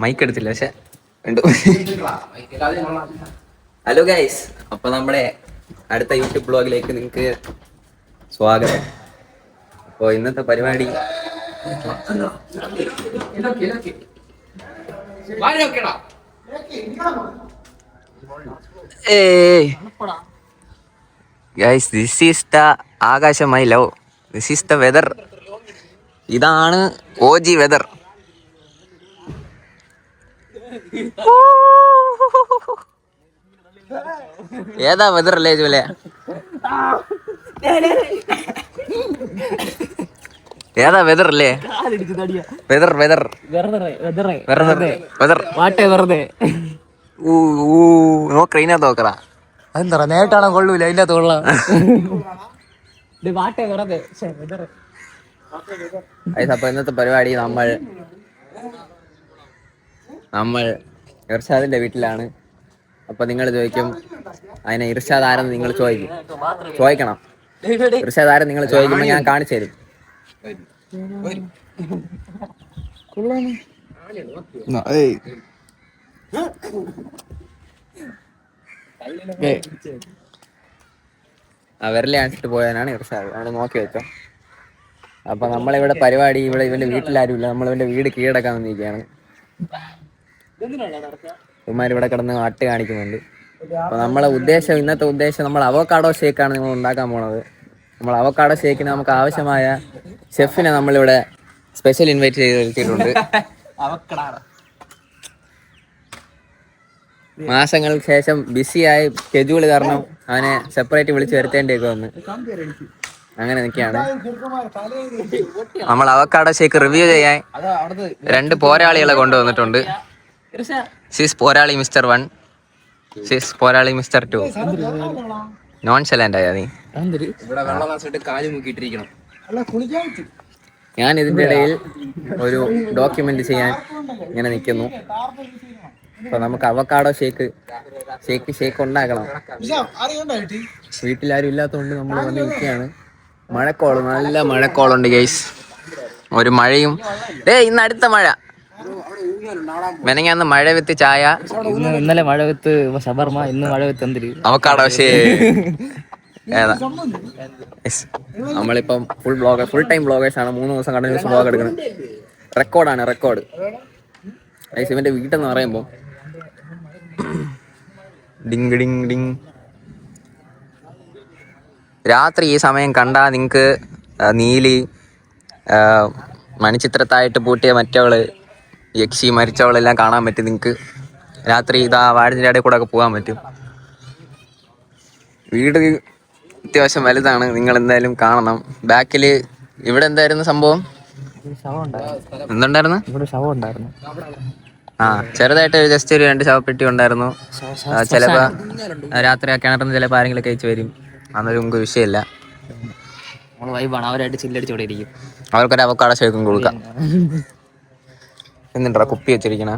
Mic എടുത്തില്ല പക്ഷെ ഉണ്ട്. ഹലോ ഗൈസ്, അപ്പൊ നമ്മുടെ അടുത്ത യൂട്യൂബ് ബ്ലോഗിലേക്ക് നിങ്ങൾക്ക് സ്വാഗതം. അപ്പോൾ ഇന്നത്തെ പരിപാടി ഗൈസ്, ദിസ് ഈസ് ദ ആകാശം my love, this is the weather. ഇതാണ് ഓജി വെദർ. ഏതാ വെദർ അല്ലേ ജോലെ? ഏതാ വെദർ അല്ലേ? വെദർ വെദർ നോക്കറ ഇതിനകത്ത് നോക്കറ. അതെന്താ നേരിട്ടാണോ കൊള്ളൂല, അതിനകത്ത് കൊള്ളാം. അപ്പൊ ഇന്നത്തെ പരിപാടി നമ്മൾ ഇർഷാദിന്റെ വീട്ടിലാണ്. അപ്പൊ നിങ്ങൾ ചോദിക്കും അതിനെ ഇർഷാദ് ആരെന്ന് നിങ്ങൾ ചോദിക്കണം. ഇർഷാദ് ആരെന്ന് നിങ്ങൾ ചോദിക്കുമ്പോൾ ഞാൻ കാണിച്ചു തരും. വിരലെ അണിച്ചിട്ട് പോയവനാണ് ഇർഷാദ്. നമ്മൾ നോക്കി വെച്ചോ. അപ്പൊ നമ്മളിവിടെ പരിപാടി, ഇവിടെ ഇവന്റെ വീട്ടിലാരുമില്ല, നമ്മൾ ഇവന്റെ വീട് കീഴടക്കാൻ വന്നിരിക്കുകയാണ്. ഇവന്മാരിവിടെ കിടന്ന് അട്ട് കാണിക്കുന്നുണ്ട്. അപ്പൊ നമ്മളെ ഇന്നത്തെ ഉദ്ദേശം നമ്മൾ അവക്കാഡോ ഷേക്കാണ് നമ്മൾ ഉണ്ടാക്കാൻ പോണത്. നമ്മൾ അവക്കാഡോ ഷേക്കിന് നമുക്ക് ആവശ്യമായ ഷെഫിനെ നമ്മളിവിടെ സ്പെഷ്യൽ ഇൻവൈറ്റ് ചെയ്ത് വരുത്തിയിട്ടുണ്ട്. മാസങ്ങൾക്ക് ശേഷം ബിസിയായി സ്കെഡ്യൂൾ കാരണം അവനെ സെപ്പറേറ്റ് വിളിച്ച് വരുത്തേണ്ടിയൊക്കെ വന്ന് അങ്ങനെ നിൽക്കുകയാണ്. നമ്മൾ അവക്കാഡോ ഷേക്ക് റിവ്യൂ ചെയ്യാൻ 2 പോരാളികളെ കൊണ്ടുവന്നിട്ടുണ്ട്. സിസ് പോരാളി മിസ്റ്റർ 1, സിസ് പോരാളി മിസ്റ്റർ 2. നോൺ സൈലന്റ് ആയാ നീ? ഞാൻ ഇതിന്റെ ഇടയിൽ ഒരു ഡോക്യുമെന്റ് ചെയ്യാൻ ഇങ്ങനെ നിൽക്കുന്നു. അപ്പൊ നമുക്ക് അവക്കാഡോ ഷേക്ക് ഉണ്ടാക്കണം. വീട്ടിലാരും ഇല്ലാത്തതുകൊണ്ട് നമ്മൾ വന്ന് നിൽക്കുകയാണ്. മഴക്കോള്, നല്ല മഴക്കോളുണ്ട് ഗൈസ്. ഒരു മഴയും ഇന്ന് അടുത്ത മഴ. മെനങ്ങാന്ന് മഴ വിത്ത് ചായ, ഇന്നലെ മഴ വിത്ത് ഷവർമ, ഇന്ന് മഴ വിത്ത് എന്തിരി അവക്കാഡോ ഏതാ. നമ്മളിപ്പം ഫുൾ ടൈം ബ്ലോഗേഴ്സ് ആണ്. 3 ദിവസം കണ്ടിന്യൂസ് ബ്ലോഗ് എടുക്കുന്നത്. റെക്കോർഡ്. ഇവന്റെ വീട്ടെന്ന് പറയുമ്പോൾ ഡിങ് ഡിങ് ഡിങ്. രാത്രി ഈ സമയം കണ്ടാ നിങ്ങക്ക് നീലി, മണിച്ചിത്രത്തായിട്ട് പൂട്ടിയ മറ്റവള്, യക്ഷി മരിച്ചവളെല്ലാം കാണാൻ പറ്റും നിങ്ങൾക്ക്. രാത്രി ഇതാ വാഴൻ്റെ ഇടയിൽ കൂടെ ഒക്കെ പോകാൻ പറ്റും. വീട് അത്യാവശ്യം വലുതാണ്, നിങ്ങൾ എന്തായാലും കാണണം. ബാക്കില് ഇവിടെ എന്തായിരുന്നു സംഭവം? എന്തുണ്ടായിരുന്നു? ചെറുതായിട്ട് ജസ്റ്റ് ഒരു 2 ശവപ്പെട്ടി ഉണ്ടായിരുന്നു. ചിലപ്പോ രാത്രി ആ കിണറിന് ചിലപ്പോൾ ആരെങ്കിലും കഴിച്ചു വരും. അന്നൊരു നമുക്ക് വിഷയമില്ല. അവരായിട്ട് ചില്ലടിച്ചോടെ ഇരിക്കും. അവർക്കൊരു അവക്കാഡോ ഷേക്കും കൊടുക്കാം. എന്നിട്ടാ കുപ്പി വെച്ചിരിക്കണ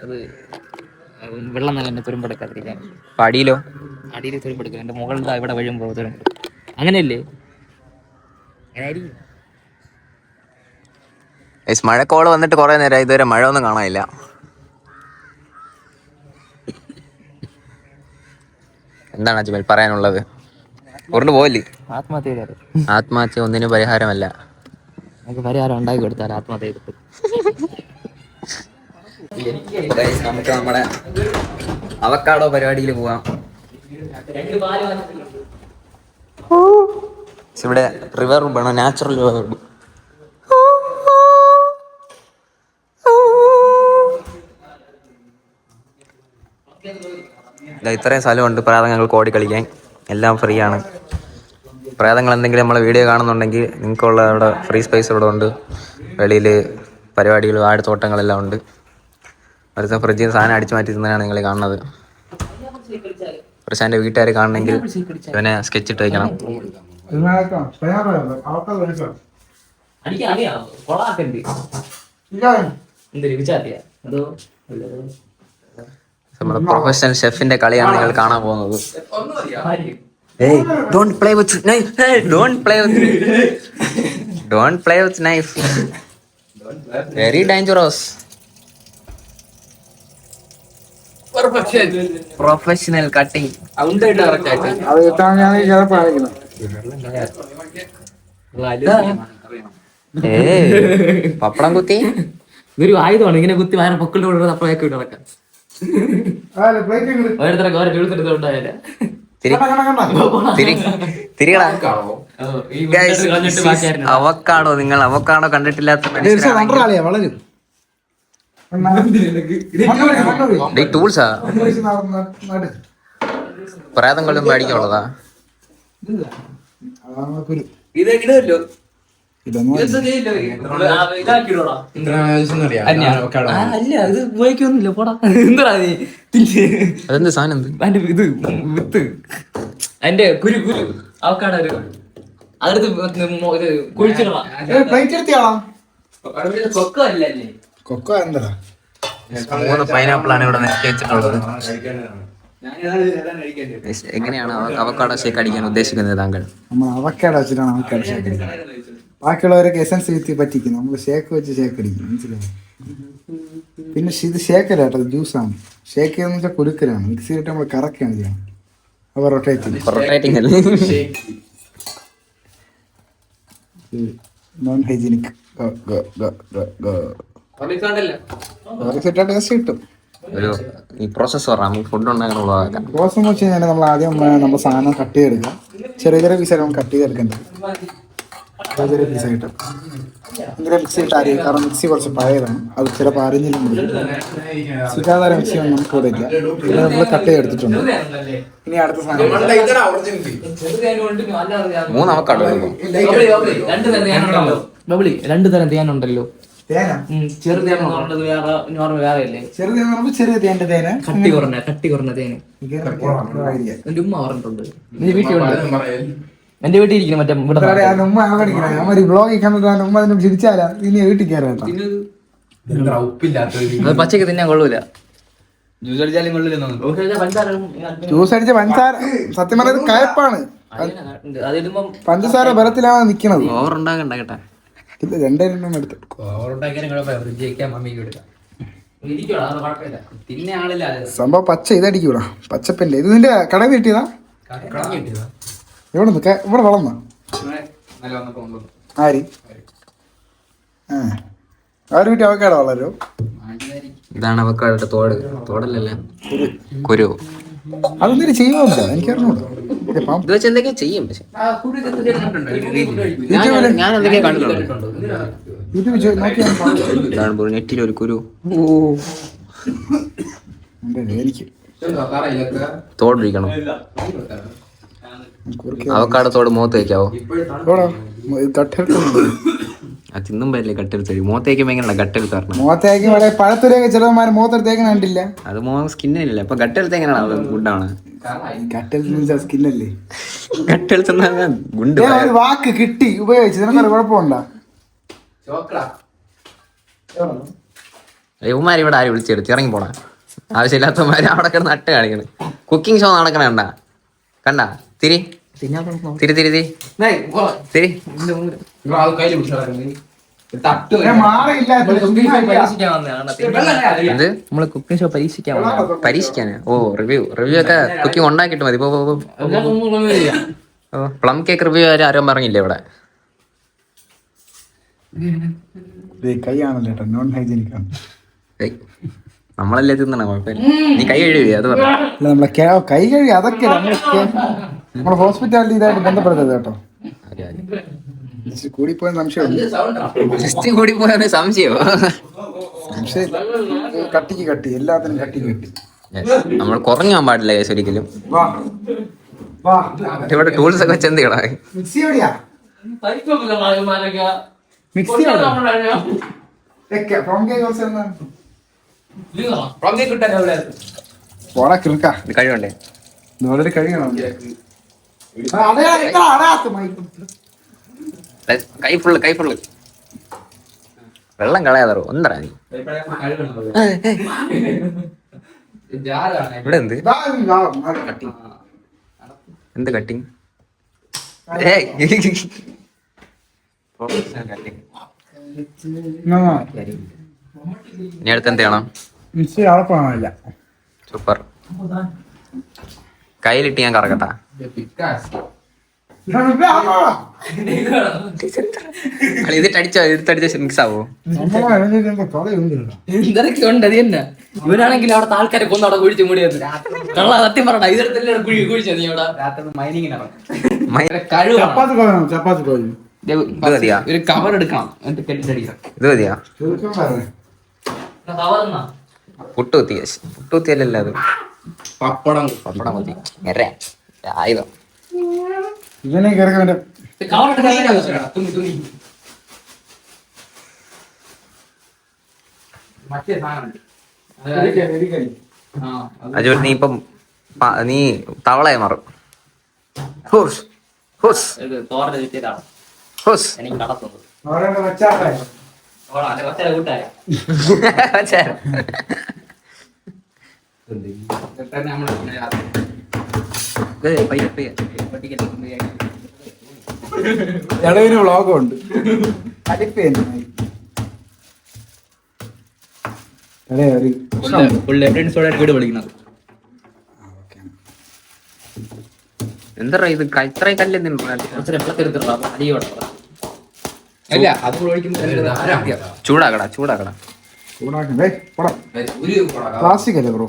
അത് വെള്ളം തന്നെ തുരുമ്പെടുക്കാതിരിക്കാൻ. അടിയിലോ? അടിയിൽ തുരുമ്പെടുക്കുക. എൻ്റെ മുകളിൽ ഇവിടെ വഴുമ്പോൾ തുരുമ്പെടുക്കും. അങ്ങനെയല്ലേ? മഴക്കോള് വന്നിട്ട് കുറെ നേരം, ഇതുവരെ മഴ ഒന്നും കാണാനില്ല. എന്താണ് അജ്മൽ പറയാനുള്ളത്? ഉരുണ്ട് പോയില്ലേ? ആത്മഹത്യ ഒന്നിനും പരിഹാരമല്ല. പരിഹാരം ഉണ്ടാക്കി കൊടുത്താൽ ആത്മഹത്യ കിട്ടും. നമുക്ക് നമ്മുടെ അവക്കാഡോ പരിപാടിയിൽ പോവാം. ഇവിടെ റിവർ വേണം, നാച്ചുറൽ റിവർ. ഇത്രയും സ്ഥലമുണ്ട് പ്രേതങ്ങൾക്ക് ഓടി കളിക്കാൻ. എല്ലാം ഫ്രീ ആണ്. പ്രേതങ്ങൾ എന്തെങ്കിലും നമ്മളെ വീഡിയോ കാണുന്നുണ്ടെങ്കിൽ നിങ്ങൾക്കുള്ള അവിടെ ഫ്രീ സ്പേസ് ഇവിടെ ഉണ്ട്. വെളിയിൽ പരിപാടികൾ, വാഴത്തോട്ടങ്ങളെല്ലാം ഉണ്ട്. അടുത്ത ഫ്രിഡ്ജിൽ നിന്ന് സാധനം അടിച്ചു മാറ്റി തിന്നാണ് നിങ്ങൾ കാണുന്നത്. പ്രശാന്റെ വീട്ടുകാർ കാണണമെങ്കിൽ ഇവനെ സ്കെച്ച് ഇട്ട് വയ്ക്കണം. നമ്മുടെ പ്രൊഫഷണൽ ഷെഫിന്റെ കളിയാണ് നിങ്ങൾ കാണാൻ പോകുന്നത്. Don't play with knife. Don't play with knife. Very dangerous. Professional cutting. അത് കിട്ടാൻ ചിലപ്പോ ആയിരിക്കണം. പപ്പടം കുത്തി ഇതൊരു ആയുധമാണ്. ഇങ്ങനെ കുത്തി വയറ് പൊക്കളുടെ കൂടെ അപ്പോഴേക്ക് ഇട്ട് നടക്കാം. ഓരോരുത്തരൊക്കെ ഓരോ എഴുത്തെടുത്ത് ഉണ്ടായാലേ അവക്കാടോ. നിങ്ങൾ അവക്കാടോ കണ്ടിട്ടില്ലാത്ത വളരും ടൂൾസാ. പ്രേതങ്ങളും മേടിക്കാനുള്ളതാ. അല്ല ഇത് ഉപയോഗിക്കൊന്നുമില്ല. പോടാ എന്താ അതെന്ത് സാധനം? അതിന്റെ ഇത് വിത്ത് അതിന്റെ കുരു കുരു അവക്കാട ഒരു അതെടുത്ത് കുഴിച്ചിടാ. കൊക്കോ അല്ലേ? കൊക്കോ എന്താ? 3 പൈനാപ്പിൾ ആണ് ഇവിടെ നെറ്റ് വെച്ചിട്ടുള്ളത്. എങ്ങനെയാണ് അവക്കാടോ ഷേക്ക് അടിക്കാൻ ഉദ്ദേശിക്കുന്നത് താങ്കൾ? നമ്മൾ അവക്കാടോ വെച്ചിട്ടാണ് അവക്കാടോ ഷേക്ക് അടിക്കുന്നത്. ബാക്കിയുള്ളവരൊക്കെ എസൻസ് വിത്തി പറ്റിക്കും, നമ്മൾ ഷേക്ക് വെച്ച് ഷേക്ക് അടിക്കും. മനസ്സിലായി? പിന്നെ ഇത് ഷേക്കല്ല കേട്ടോ, ജ്യൂസാണ്. ഷേക്ക് എന്ന് വെച്ചാൽ കുലുക്കലാണ്. മിക്സിയിലിട്ട് നമ്മൾ കറക്കുകയാണ് ചെയ്യണം. അപ്പോൾ റൊട്ടേറ്റിംഗ് നോൺ ഹൈജീനിക് ടേസ്റ്റ് കിട്ടും. ഒരു ഈ പ്രോസസ്സ് പറഞ്ഞാൽ നമുക്ക് ഫുഡ് ഉണ്ടാക്കാനുള്ളതാക്കാം. പ്രോസസ് എന്ന് വെച്ച് കഴിഞ്ഞാൽ നമ്മൾ ആദ്യം നമ്മൾ സാധനം കട്ട് ചെയ്തെടുക്കാം. ചെറിയ ചെറിയ പീസായിട്ട് നമുക്ക് കട്ട് ചെയ്തെടുക്കേണ്ടത്. ചെറിയ ചെറിയ പീസ് കിട്ടും. ഇങ്ങനെ മിക്സി ഇട്ട് അരിയും, കാരണം മിക്സി കുറച്ച് പഴയതാണ്. അത് ചിലപ്പോൾ അരിഞ്ഞിലും സുഖാധാര മിക്സി ഒന്നും നമുക്ക് ഇവിടെ ഇല്ല. പിന്നെ നമ്മൾ കട്ട് ചെയ്തെടുത്തിട്ടുണ്ട്. ഇനി അടുത്ത സാധനം 3 അവക്കാടോ. 2 തരം തേനുണ്ടല്ലോ. തേന ചെറുതേന നോർമൽ വേറെ അല്ലേ? ചെറിയ തേന്റെ തേന കട്ടി കുറഞ്ഞ തേന്. എന്റെ ഉമ്മ പറഞ്ഞിട്ടുണ്ട്. എന്റെ വീട്ടിലുണ്ട്. എന്റെ വീട്ടിൽ ഇരിക്കണം. മറ്റേ ഇവിടെ ബ്ലോഗിൽ കണ്ടിട്ടാണ് ഉമ്മ അതിനെ ചിരിച്ചാലാ ഇനി വീട്ടിൽ കയറാം. അത് പച്ചക്ക് തിന്നാൻ കൊള്ളൂല. ജ്യൂസ് അടിച്ച പഞ്ചസാര സത്യം പറഞ്ഞത് കയപ്പാണ്. പഞ്ചസാര ബലത്തിലാണ് നിക്കണത്. ഓവറുണ്ടാകണ്ട കേട്ടാ. ഇല്ല, 2 എടുത്ത് സംഭവം പച്ച ഇതടിക്കൂടാ. പച്ചപ്പല്ലേ ഇത്? നിന്റെ കടയിൽ കിട്ടിയതാ? എവിടെ ഇവിടെ വളർന്ന ആര്? ആര് വീട്ടിൽ അവക്കാട വളരോ? ഇതാണ് അവക്കാട തോട്. തോടല്ലല്ലേ, കുരു. അതൊന്നും ചെയ്യുമോ? എനിക്കറിഞ്ഞൂടാ. ഇത് വെച്ച് എന്തൊക്കെയാ ചെയ്യും. പക്ഷെ ഞാൻ എന്തൊക്കെയാ കണ്ടിട്ടുണ്ട്. നെറ്റിലൊരു കുരു. എനിക്ക് തോടിരിക്കണം. അവക്കാട തോട് മുഖത്ത് വയ്ക്കാവോ? അത് തിന്നും പറ്റില്ലേ കട്ടെടുത്ത്. മുഖത്തേക്കുമ്പോ എങ്ങനെയാ കട്ടെടുത്ത് പറഞ്ഞത്? മുഖത്തേക്ക് പഴത്തുരയൊക്കെ ചിലവന്മാർ മുഖത്തെടുത്തേക്ക് കണ്ടില്ല. അത് മുഖം സ്കിന്നില്ല. അപ്പൊ കട്ടെടുത്ത് എങ്ങനെയാണ് ഗുഡാണ്? സ്കിന്നല്ലേ കട്ടെടുത്ത് ഗുണ്ട്. ഒരു വാക്ക് കിട്ടി ഉപയോഗിച്ച് നിനക്കൊരു കുഴപ്പമുണ്ടോ? ഇവന്മാർ ഇവിടെ ആര് വിളിച്ചെടുത്ത് ഇറങ്ങി പോണ ആവശ്യമില്ലാത്തമാര് അവിടെ കിടന്ന് നട്ട് കാണിക്കണ്. കുക്കിംഗ് ഷോ നടക്കണ കണ്ട തിരി തിരി തിരി തിരി തിരി. എന്ത് നമ്മള് കുക്കിംഗ് ഷോ പരീക്ഷിക്കാനാ? ഓ റിവ്യൂ ഒക്കെ കുക്കിംഗ് ഉണ്ടാക്കിട്ട് മതി. പ്ലം കേക്ക് റിവ്യൂ ആരും പറഞ്ഞില്ലേ ഇവിടെ? കൈയാണല്ലോ നോൺ ഹൈജീനിക് ആണ്. നമ്മളല്ലേ തിന്നണ, കുഴപ്പമില്ല. നീ കൈ കഴുകി അത് പറഞ്ഞു. നമ്മളെ കൈ കഴുകി അതൊക്കെ നമ്മളെ ഹോസ്പിറ്റാലിറ്റി ഇതായിട്ട് ബന്ധപ്പെടുത്തത് കേട്ടോ. കൂടിപ്പോയ സംശയം കൂടിപ്പോയ സംശയോ? കട്ടിക്ക് കട്ടി, എല്ലാത്തിനും കട്ടിക്ക് കട്ടി. നമ്മൾ കുറഞ്ഞാൻ പാടില്ല കേസ് ഒരിക്കലും. ഇവിടെ ടൂൾസ് ഒക്കെ വെച്ച് എന്ത് ചെയ്യണ? മിക്സി എവിടെയാ? മിക്സി കഴിവണ്ടേ? കൈ ഫുള്ള് വെള്ളം കളയാതറോ ഒന്നറ നീ. ഇവിടെ എന്ത് കട്ടിങ്? ഇനി അടുത്ത് എന്ത് ചെയ്യണം? മിക്സി ആളപ്പാണില്ല. സൂപ്പർ. കയ്യിലിട്ട് ഞാൻ കറക്കട്ടാ. ഇതിട്ടടിച്ച മിക്സ് ആവോ? എന്തൊക്കെ ഉണ്ട് അത് തന്നെ. ഇവനാണെങ്കിൽ അവിടെ ആൾക്കാരെ കൊന്ന് അവിടെ കുഴിച്ച് മൂടിയത്. കള്ള സത്യം പറയണ്ട, ഇതെടുത്തല്ലേ കുഴിച്ച നീ അവിടെ ഒരു കവർ എടുക്കണം എന്നിട്ട് കെട്ടിട്ടടിക്കണം. ഇത് മതിയാ? പുട്ടുകുത്തിയല്ലല്ലോ അത്. പപ്പടം മതി. ആയുധം. ഇവനെ കിടക്കാൻ അജു നീ ഇപ്പം നീ തവളയെ മാറും. Who's who's who's. എനിക്ക് നടത്തുന്നത് ഇടവിന് വ്ളോഗും ഉണ്ട്. വീട് വിളിക്കുന്നത് എന്താ ഇത്? ഇത്രയും കല്ല് അല്ല അത് ചൂടാക്കടാ. ചൂടാക്കണ്ടേ? പ്ലാസ്റ്റിക് അല്ലേ ബ്രോ?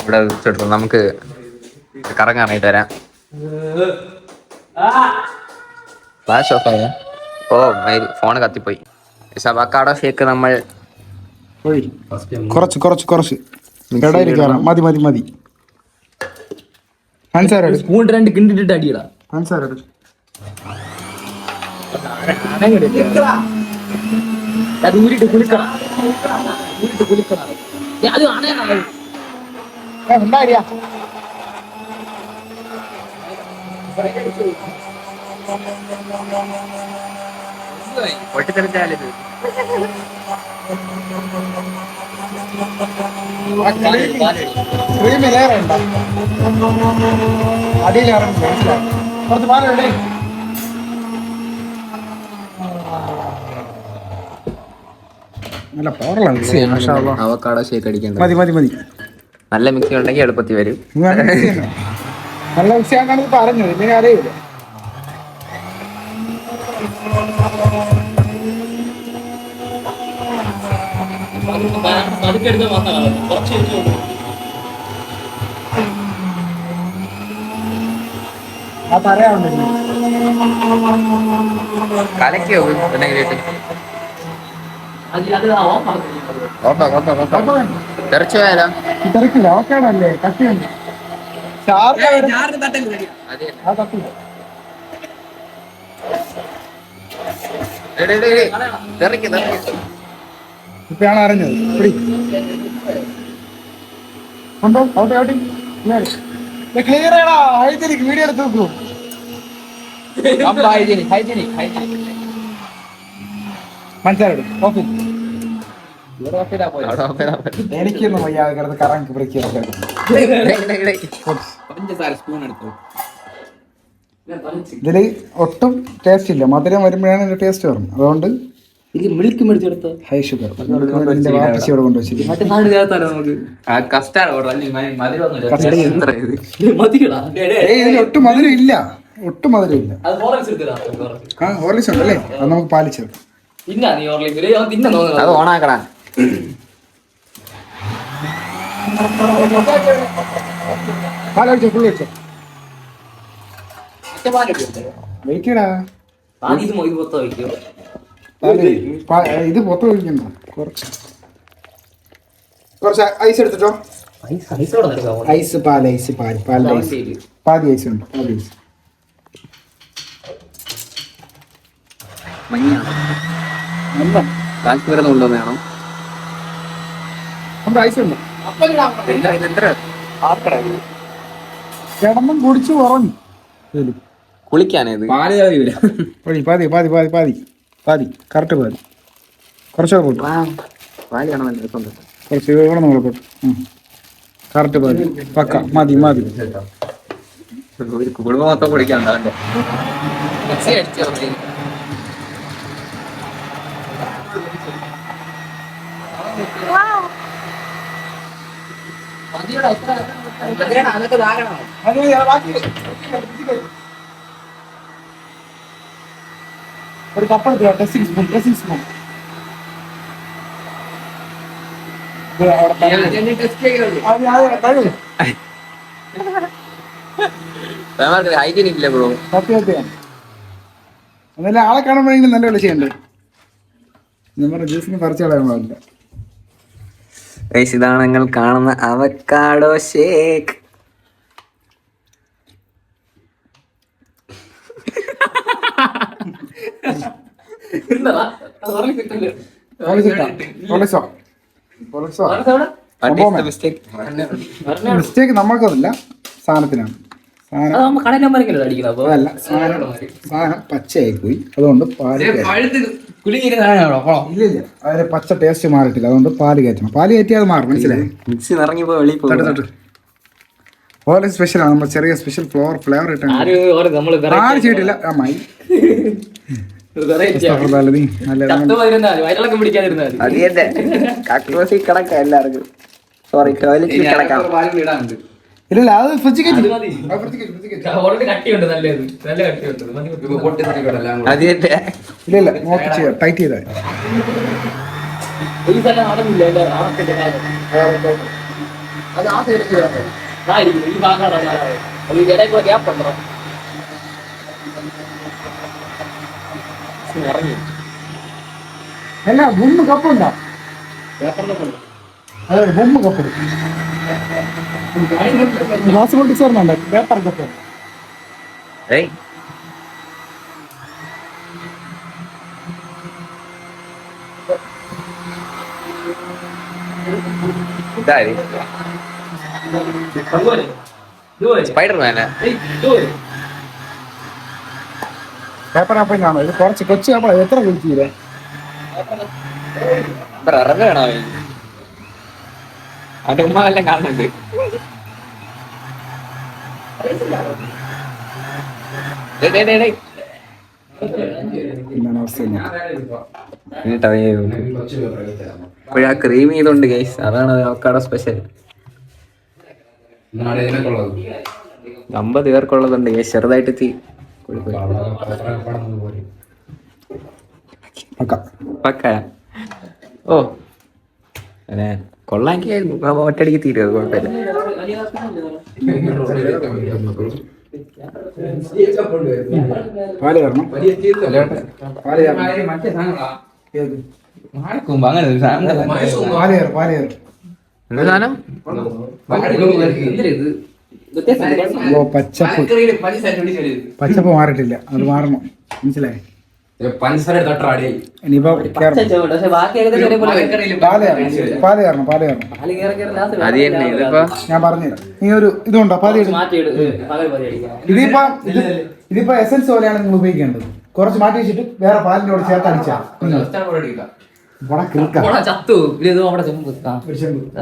ഇവിടെ വെച്ചെടുത്തു. നമുക്ക് കറങ്ങാനായിട്ട് വരാം. ഫ്ലാഷ് ഓഫ് ആയ ഫോണ് കത്തിപ്പോയി. സവാക്കാടോ ഷേക്ക് നമ്മൾ കുറച്ച് ഇടയിൽ കയറാം. മതി പഞ്ചസാര സ്പൂൺ രണ്ട് കിണ്ടിട്ട് അടിയടാ. പഞ്ചസാര അത് ഊരിട്ട് കുളിക്കണം. അത് ഉണ്ടായിരിക്കാ. പൊട്ടിത്തെറിച്ചാലിത് അടിയിലിറങ്ങി മനസ്സിലായി. കുറച്ച് പാലേ നല്ല പവറുള്ള മിക്സിയാണ്. Avocado shake അടിക്കേണ്ടത്. മതി നല്ല മിക്സി ഉണ്ടെങ്കിൽ എളുപ്പത്തിൽ വരും. നല്ല മിക്സിയാണെന്നാണ് ഇപ്പൊ അറിഞ്ഞത്. ഇല്ലെങ്കിൽ അറിയില്ല. കലക്കിയോ എന്തെങ്കിലും തെറിച്ചു പോയാലോ? തിരക്കില്ല. ഓക്കേടല്ലേ? കട്ടിയുണ്ട്. ഇപ്പഴാണ് അറിഞ്ഞത്. ക്ലിയർ ആടാ. ഹൈജനിക് വീഡിയോ എടുത്ത് നോക്കൂ. മനസ്സിലായി. എനിക്കൊന്നും വയ്യാതെ കിടന്ന് കറങ്ങി പിടിക്കുക. ഇതില് ഒട്ടും ടേസ്റ്റ് ഇല്ല. മധുരം വരുമ്പോഴാണ് ഇതിന്റെ ടേസ്റ്റ് വരുന്നത്. അതുകൊണ്ട് മിൽക്ക് മേടിച്ചെടുത്ത ഹൈ ഷുഗർ വാപ്പസിയോട് കൊണ്ടുവച്ചിരിക്കും. ഇതിൽ ഒട്ടും മധുരം ഇല്ല. ഹോർലിക്സ് ഉണ്ടല്ലേ? അത് നമുക്ക് പാലിച്ചത്. അത് ഓണാക്കടാ. പാലൊഴിച്ചോ? ഫുൾ വെച്ചോ? വെയിക്കടാ. ഇത് പൊത്ത ഒഴിക്കണ്ട. കുറച്ച് ഐസ് എടുത്തിട്ടോ. ഐസ് പാൽ പാതി ഐസ് ഉണ്ട്. കൊണ്ടുവന്നാണോ? നമ്മുടെ ഐസ് ഉണ്ട്. കിടന്നും കുടിച്ചു ഉറങ്ങി. കുളിക്കാനേത്? പാതി കറക്റ്റ് പാതി. കുറച്ചൊക്കെ കൂട്ടും. കുറച്ച് ഇവിടെ നമ്മൾ കൂട്ടും. കറക്റ്റ് പാതി പക്ക. മതി കുടുംബം മൊത്തം കുളിക്കാണ്ടോ? ഒരു കപ്പെടുക്കുക, ഡ്രസ്സിംഗ് സ്പൂൺ. ഹൈജീനിക് ഇല്ല ബ്രോ. സത്യം എന്നാലും ആളെ കാണുമ്പോഴെങ്കിലും നല്ല വിളിച്ചുണ്ട്. നമ്മുടെ ജ്യൂസിന് പറിച്ചു കളയാൻ പാടില്ല. ഇതാണ് നിങ്ങൾ കാണുന്ന അവക്കാഡോ ഷേക്ക്. മിസ്റ്റേക്ക് നമ്മൾക്കൊന്നുമില്ല, സാധനത്തിനാണ്. അതല്ല, സാധനം പച്ചയായി പോയി, അതുകൊണ്ട് പാല് ഇല്ല, അതിന് പച്ച ടേസ്റ്റ് മാറിയിട്ടില്ല, അതുകൊണ്ട് പാല് കയറ്റണം. പാല് കയറ്റിയാൽ അത് മാറും, മനസ്സിലായി? മിക്സി ഇറങ്ങിപ്പോ വെളിയിൽ പോകും. ഓരോ സ്പെഷ്യലാണ്, നമ്മൾ ചെറിയ സ്പെഷ്യൽ ഫ്ലേവർ ഇട്ടാണ്. ആര് ചെയ്തിട്ടില്ല അമ്മായി. എല്ലാവർക്കും സോറി, ടോയ്ലറ്റിൽ കിടക്കാം. ഇല്ല, അത് ഫ്രിഡ്ജ് കയറ്റി. ഇല്ല നോക്കി ചെയ്യാം, ടൈറ്റ് ചെയ്താൽ. അല്ല, ബുമ്മ് കപ്പുണ്ടോ? അതെ, ബുമ്മ് കപ്പ് ഗ്ലാസ് പൊട്ടിച്ചേർന്നുണ്ട്, പേപ്പർ കപ്പ്. സ്പൈഡർമാനാ? പേപ്പർ കപ്പിനാണോ ഇത്? കുറച്ച് കൊച്ചു കപ്പ എത്ര കുടിച്ചില്ലേ? വേണോ അവന്റെ ഉമ്മ എല്ലാം കാണുന്നുണ്ട്. ഇപ്പോഴാ ക്രീം ചെയ്തോണ്ട് ഗൈസ്, അതാണ് അവക്കാടെ സ്പെഷ്യൽ. 50 പേർക്കുള്ളതുണ്ട് ഗൈസ്, ചെറുതായിട്ട് തീ പക്ക. ഓ കൊള്ളാക്കിയായിരുന്നു, ഒറ്റടിക്ക് തീരുക, കുഴപ്പമില്ല. പാല് കയറണം. എന്ത് സാധനം? പച്ചപ്പ് മാറിയിട്ടില്ല, അത് മാറണം, മനസ്സിലായി? ഇനിയിപ്പോ ഞാൻ പറഞ്ഞുതരാം. നീ ഒരു ഇതുണ്ടോ? പാല് ഇതിപ്പോ എസൻസ് പോലെയാണ് നിങ്ങൾ ഉപയോഗിക്കേണ്ടത്. കുറച്ച് മാറ്റി വെച്ചിട്ട് വേറെ പാലിന്റെ കൂടെ ചേർത്ത് അടിച്ചാൽ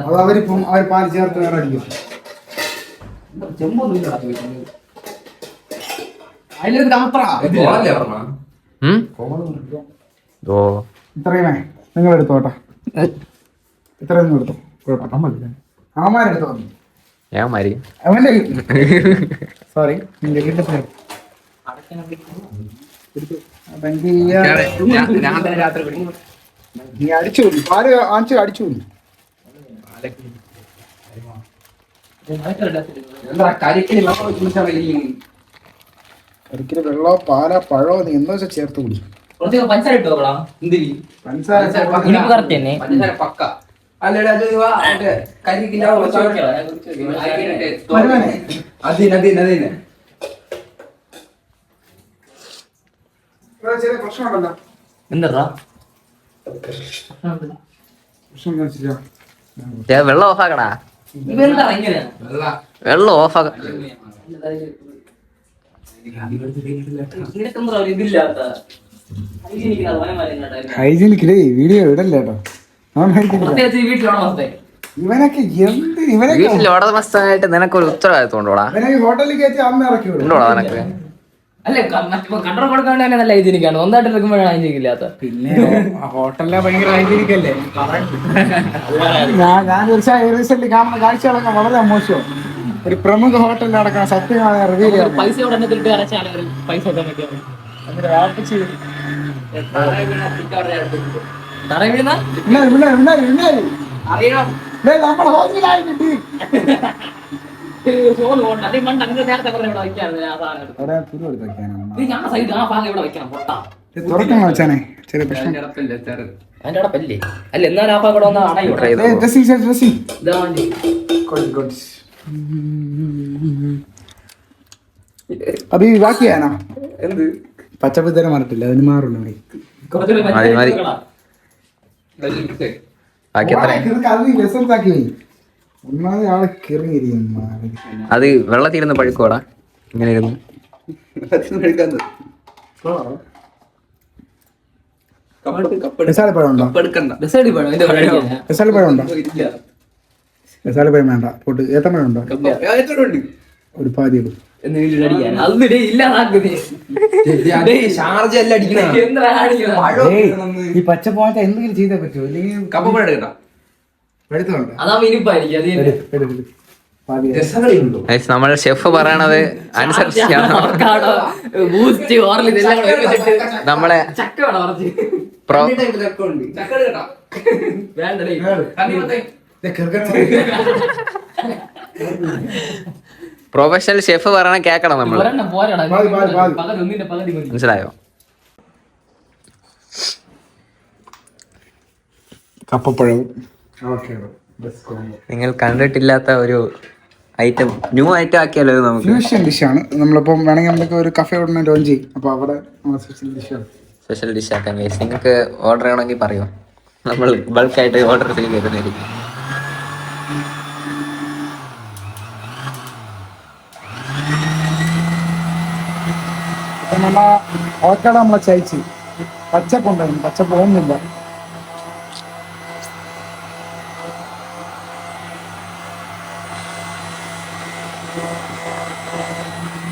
അത് അവരിപ്പം അവർ പാല് ചേർത്ത് വേറെ അടിക്കും. ഇത്രയുമേ നിങ്ങൾ എടുത്തോട്ടെ, ഇത്രയും എടുത്തോ, കുഴപ്പമില്ല. അവന്മാരെടുത്തോ, അവന്റെ സോറി, നീ അടിച്ചു പാല് അടിച്ചു. കരിക്കില് വെള്ളോ പാലോ പഴോ നീ എന്താ വെച്ചാൽ ചേർത്ത് കുടി. ചെറിയ പ്രശ്നമുണ്ടല്ലോ. എന്താ വെള്ളം ഓഫാക്കടാ, വെള്ളം ഓഫാക്ക. ഹൈജീനിക്കില്ലേ വീഡിയോ ഇടല്ലേ കേട്ടോ. ഇവനൊക്കെ എന്ത് വീട്ടിൽ ഉടമസ്ഥനായിട്ട് നിനക്കൊരു ഉത്തരവാദിത്വം ഉണ്ടോടാ? ഹോട്ടലിൽ കയറ്റി അമ്മ ഇറക്കി ഉണ്ടോടാ നിനക്ക്? അല്ലെ കൺട്രോൾ കൊടുക്കാൻ തന്നെ നല്ല ഹൈജീനിക്കാണ്. ഒന്നായിട്ട് എടുക്കുമ്പോഴാണ് ഹൈജീനിക്കില്ലാത്ത. പിന്നെ ഹോട്ടലിലെ ഭയങ്കര ഹൈജീനിക്കല്ലേ. ഞാൻ റീസെന്റ് കാണുന്ന കാഴ്ചകളൊക്കെ വളരെ മോശം. ഒരു പ്രമുഖ ഹോട്ടലിൽ നടക്കണം സത്യമാണ് റിവീൽ ചെയ്യാൻ. പൈസ ഇവിടെ ഇട്ട് അരച്ചാൽ പൈസ തറ വീഴുന്ന അറിയണം. നമ്മൾ ഹോസ്റ്റലായിട്ട് തുറക്കണം വെച്ചാനെ ചെറിയ പ്രശ്നം. അല്ല എന്നാലും ആ കൂടെ ഒന്ന് അടയോ. അഭി ബാക്കിയാനാ എന്ത് പച്ചപ്പിത്തരം പറഞ്ഞിട്ടില്ല, അതിന് മാറുള്ളൂ. അത് വെള്ളത്തിരുന്ന് പഴുക്കോടാ ഇങ്ങനെ ഇരുന്ന്. രസാലപ്പഴം ഉണ്ടോ? രസാലപ്പഴം ഉണ്ടോ? രസാലപ്പഴം വേണ്ട. പോട്ട് ഏത്തപ്പഴം ഉണ്ടോ? ഒരു പാതി ഇടും. ഈ പച്ച പോയിട്ട് എന്തെങ്കിലും ചെയ്തേ പറ്റുമോ? ഇല്ലെങ്കിൽ നമ്മൾ ഷെഫ് പറയണത് അനുസരിച്ച് നമ്മളെ പ്രൊഫഷണൽ ഷെഫ് പറയണ കേക്കണം നമ്മള്. മനസ്സിലായോ? കപ്പപ്പഴവും നിങ്ങൾ കണ്ടിട്ടില്ലാത്ത ഒരു ഐറ്റം, ന്യൂ ഐറ്റം ആക്കിയാലോ നമുക്ക്. ഫ്യൂഷൻ ഡിഷാണ്. നമ്മളിപ്പം വേണമെങ്കിൽ നമുക്ക് ഒരു കഫേ ഉടനെ ലോഞ്ച് ചെയ്യും. അപ്പോൾ അവിടെ സ്പെഷ്യൽ ഡിഷാണ്. സ്പെഷ്യൽ ഡിഷ് ആക്കാൻ ഗൈസ്. നിങ്ങൾക്ക് ഓർഡർ ചെയ്യണമെങ്കിൽ പറയോ, നമ്മൾ ബൾക്കായിട്ട് ഓർഡർ ചെയ്ത് തരുന്നതായിരിക്കും. അവക്കാട് നമ്മളെ ചയച്ച് പച്ചപ്പുണ്ടായിരുന്നു, പച്ച പോകുന്നില്ല.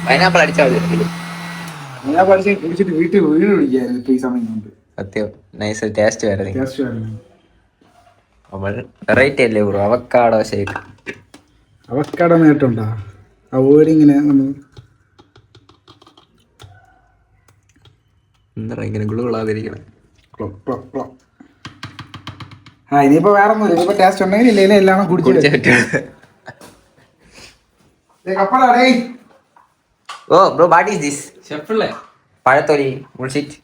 പൈനാപ്പിൾ അടിച്ചാൽ മതി. ഞാൻ പഠിച്ച് കുടിച്ചിട്ട് വീട്ടിൽ വീട് പിടിക്കായിരുന്നു ഇപ്പൊ ഈ സമയം കൊണ്ട്. സത്യം നൈസ് ടേസ്റ്റ് വരെ. ടേസ്റ്റ് വരുന്നു. വെറൈറ്റി അല്ലേ ബ്രോ അവക്കാഡോ ഷേക്ക്. അവക്കാഡോ നേട്ടമുണ്ടോ? ആ വേർഡിങ്ങനെ നമ്മൾ എന്താ ഇങ്ങനെ ഗുളുകളാതിരിക്കണേ. ആ ഇനിയിപ്പോ വേറെ ഒന്നുമില്ല. ഇനിയിപ്പോ ടേസ്റ്റ് ഉണ്ടെങ്കിൽ ഇല്ലെങ്കിൽ എല്ലാം കുടിച്ചു. Oh bro what is this? ഷെഫല്ലേ പഴത്തൊലി ബുൾഷിറ്റ്.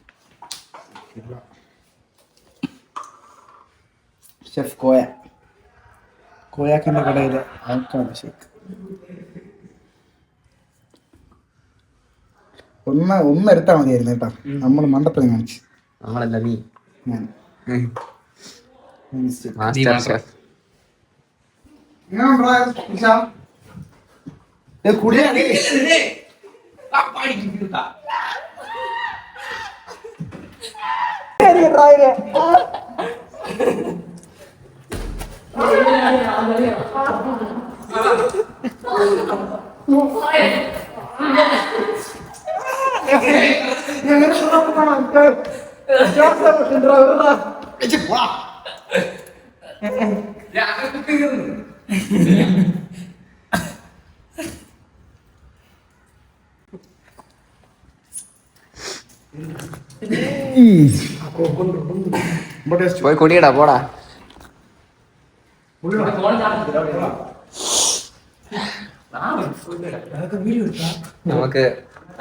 ഷെഫ് കോയ, കോയാക്കിന്റെ കടയിലെ അവക്കാഡോ ഷേക്ക്. ഒന്ന് എടുത്താൽ മതിയായിരുന്നു കേട്ടോ. നമ്മൾ മണ്ടപ്പുറം കാണിച്ചു. നമ്മളല്ല നീ. ഞാൻ മാസ്റ്റർ ഷെഫ്. പോയി കുടിയടാ പോടാ. നമുക്ക്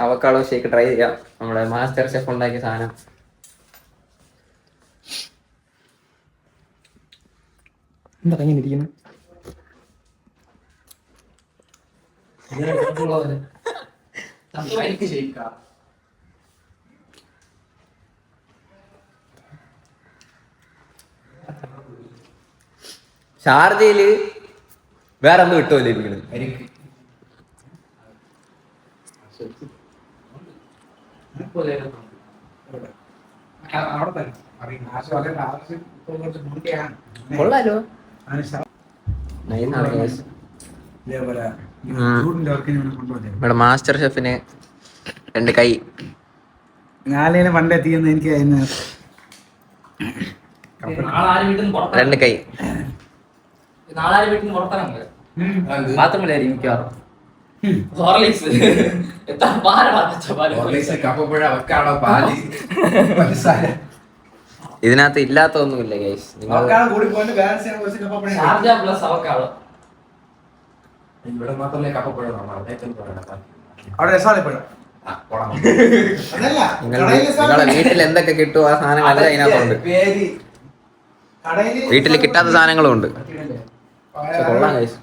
അവക്കാഡോ ഷേക്ക് ട്രൈ ചെയ്യാം. നമ്മുടെ മാസ്റ്റർ ഷെഫ് ഉണ്ടാക്കിയ സാധനം. എന്താ ഇങ്ങനെ ഇരിക്കുന്നു? ഷാർജയില് വേറെ ഒന്നും കിട്ടുമല്ലോ ഇരിക്കുന്നത്. കൊള്ളാലോ. ഇവിടെ മാസ്റ്റർ ഷെഫിന് 2 കൈ. ഞാനതിനെ പണ്ട് എത്തിയെന്ന് എനിക്ക് അതിന് 2 കൈ. നാളെ വീട്ടിൽ നിന്ന് പുറത്തിറങ്ങുക ബാത്റൂമിലായിരിക്കും മിക്കവാറും. ഹോർലിക്സ് എത്ര പാല ഇതിനകത്ത് ഇല്ലാത്തൊന്നുമില്ല ഗൈസ്. നിങ്ങൾ ഷാർജ പ്ലസ് അവക്കാളോ. ഇവിടെ മാത്രമല്ലേ കപ്പപ്പഴം അവിടെ രസമാണ് അതല്ല നിങ്ങളെ വീട്ടിൽ എന്തൊക്കെ കിട്ടുമോ ആ സാധനങ്ങളെല്ലാം അതിനകത്തുണ്ട്. വീട്ടിൽ കിട്ടാത്ത സാധനങ്ങളും ഉണ്ട്. പക്ഷെ കൊള്ളാം ഗൈസ്.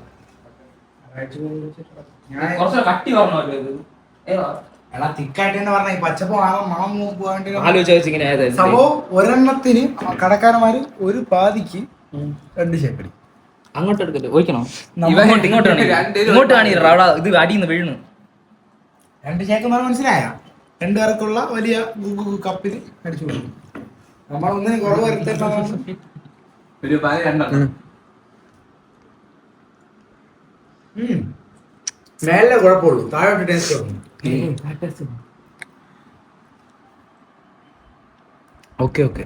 കുറച്ച് കട്ടി പറഞ്ഞല്ലോ ഇത്. എടാ തിക്കായിട്ട് പറഞ്ഞ ഈ പച്ചപ്പ് മണം പോകാണ്ട് ആലോചിച്ച് ഇങ്ങനെ സംഭവം ഒരെണ്ണത്തിന് കടക്കാരന്മാര് ഒരു പാതിക്ക് 2 ശേക്കടി അങ്ങോട്ട് എടുക്കട്ടെ ഒഴിക്കണോ? ഇങ്ങോട്ട് കാണിടാ അവിടെ ഇത് അടിയിന്ന് വീഴുന്നു. 2 ശേക്കെന്ന് പറഞ്ഞാൽ മനസ്സിലായ 2 പേർക്കുള്ള വലിയ കപ്പിൽ അടിച്ചു കൊടുക്കും. നമ്മളൊന്നിനും കുറവ് വരുത്തേണ്ട ഒരു പാല് 2. മേലെ കുഴപ്പമുള്ളൂ, താഴോട്ട് ടേസ്റ്റ് വന്നു. ഓക്കെ ഓക്കെ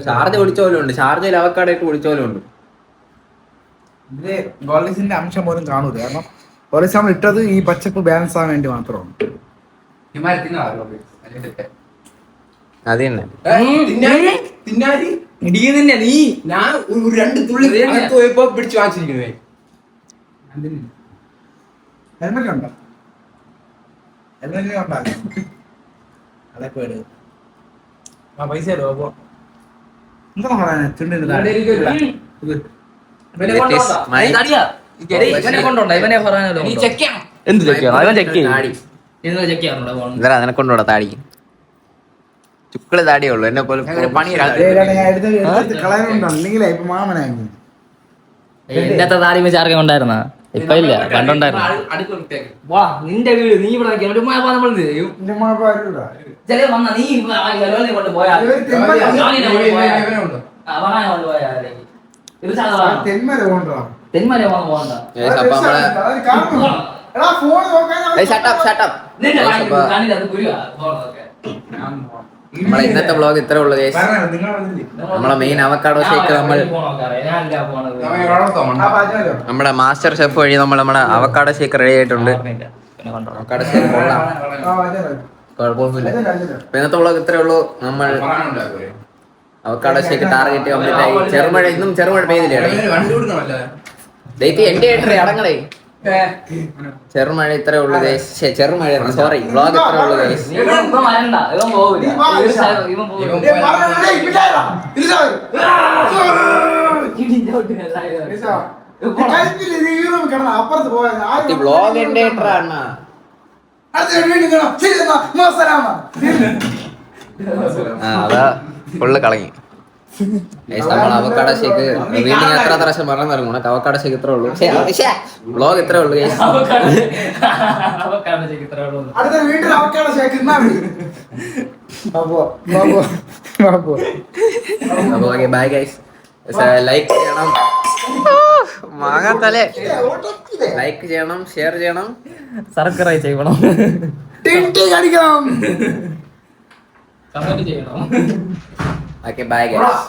ഷാർജ കുടിച്ച പോലും ഉണ്ട്. ഷാർജയിൽ അവക്കാടോ ഇട്ട് കുടിച്ച പോലും ഉണ്ട്. ഇതില് ഗോൾഡിസിന്റെ അംശം പോലും കാണൂല. കാരണം ഗോൾഡിസ് നമ്മൾ ഇട്ടത് ഈ പച്ചപ്പ് ബാലൻസ് ആവാൻ വേണ്ടി മാത്രമാണ്. അത് തന്നെ. ഇടിയുന്നില്ല നീ. ഞാൻ 2 തുള്ളി പോയപ്പോ പിടിച്ചു വാങ്ങിച്ചിരിക്കുന്നേ. ഹെൽമെറ്റ് ഉണ്ടോ? ഹെൽമെറ്റ് ഉണ്ടാകും. അതൊക്കെ വേട് ആ പൈസ തരുമോ? അപ്പൊ എന്താ പറയാ ചുണ്ടിന് എന്താ അതിനെ കൊണ്ടുകൂടാ താടി. ചുക്കള് താടിയേ ഉള്ളു. എന്നെ പോലെ പണി കളയാനുണ്ടോ? അല്ലെങ്കിൽ ഇപ്പൊ മാമനായി എന്റെ താടി വെച്ച് ആർക്കും ഉണ്ടായിരുന്ന ഇപ്പൊ ഇല്ല, പണ്ടുണ്ടായിരുന്നു. വാ നിന്റെ വീട് നീ ഇവിടെ നമ്മൾ ചില വന്ന നീ കൊണ്ട് പോയാ തെന്മല കൊണ്ടോ തെന്മല പോകണ്ട. അപ്പൊ നമ്മളെ ഇന്നത്തെ വ്ളോഗ് ഇത്രേ ഉള്ളു ഗൈസ്. നമ്മളെ മെയിൻ അവക്കാഡോ ഷേക്ക് നമ്മുടെ മാസ്റ്റർ ഷെഫ് വഴി നമ്മുടെ അവക്കാഡോ ഷേക്ക് റെഡി ആയിട്ടുണ്ട്. അവക്കാഡോ ഷേക്ക് കൊള്ളാം, കുഴപ്പമൊന്നുമില്ല. അപ്പൊ ഇന്നത്തെ വ്ളോഗ് ഇത്രേ ഉള്ളൂ. നമ്മൾ അവക്കാഡോ ഷേക്ക് ടാർഗറ്റ് കംപ്ലീറ്റ് ആയി. ചെറുമഴ ഇന്നും ചെറുമഴ പെയ്തില്ലേ? എന്റെ അടങ്ങളെ ചെറുമഴ ഇത്രേ ഉള്ളു ഗൈസ്. ചെറുമഴ സോറി, വ്ളോഗ് ഇത്രേ ഉള്ളു ഗൈസ്. വ്ളോഗ് എന്റെ അതാ ഫുള്ള് കളങ്ങി. നമ്മൾ അവക്കാഡോ ഷേക്ക് വീണ്ടും എത്ര പ്രാവശ്യം പറഞ്ഞു തുടങ്ങും. അവക്കാഡോ ഷേക്ക് ഇത്രേ ഉള്ളൂ. വ്ളോഗ് ഇത്രേ ഉള്ളൂ ഗൈസ്. അപ്പൊ ബൈ ഗൈസ്. ലൈക്ക് ചെയ്യണം, മാങ്ങാത്തലേ ലൈക്ക് ചെയ്യണം, ഷെയർ ചെയ്യണം, സബ്സ്ക്രൈബ് ചെയ്യണം, കമന്റ് ചെയ്യണം. Okay bye guys.